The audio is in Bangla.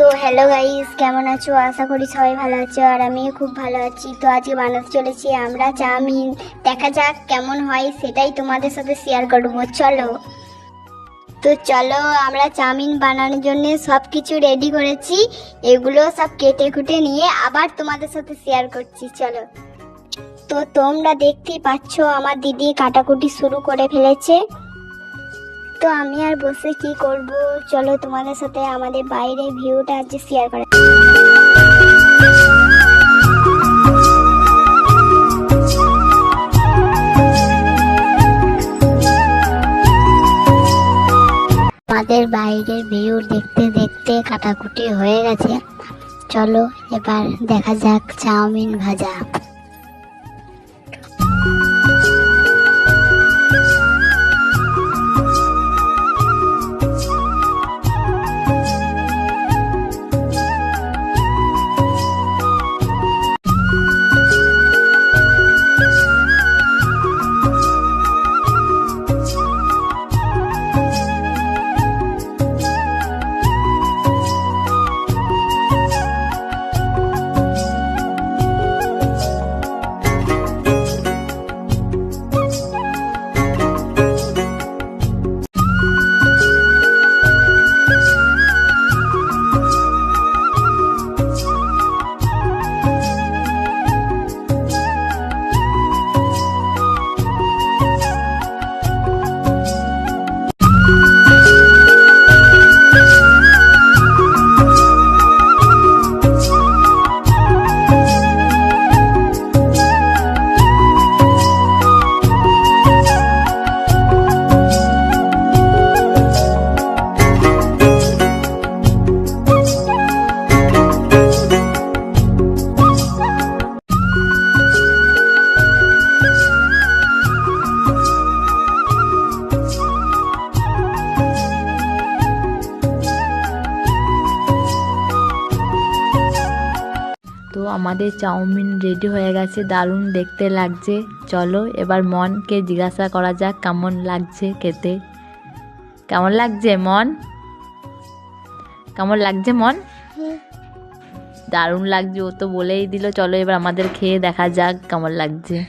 তো হ্যালো গাইস, কেমন আছো? আশা করি সবাই ভালো আছো আর আমিও খুব ভালো আছি। তো আজকে বানাতে চলেছি আমরা চাউমিন। দেখা যাক কেমন হয়, সেটাই তোমাদের সাথে শেয়ার করব। চলো আমরা চাউমিন বানানোর জন্য সব কিছু রেডি করেছি। এগুলো সব কেটে কুটে নিয়ে আবার তোমাদের সাথে শেয়ার করছি। চলো। তো তোমরা দেখতেই পাচ্ছ আমার দিদি কাটাকুটি শুরু করে ফেলেছে। তো আমি আর বসে কি করব, চলো তোমাদের সাথে আমাদের বাইরের ভিউটা আজ শেয়ার করা। আমাদের বাইরের ভিউ দেখতে দেখতে কাটাকুটি হয়ে গেছে। চলো এবার দেখা যাক চাউমিন ভাজা। তো আমাদের চাউমিন রেডি হয়ে গেছে, দারুণ দেখতে লাগছে। চলো এবার মনকে জিজ্ঞাসা করা যাক কেমন লাগছে খেতে। কেমন লাগছে মন? কেমন লাগছে মন? দারুণ লাগছে, ও তো বলেই দিল। চলো এবার আমাদের খেয়ে দেখা যাক কেমন লাগছে।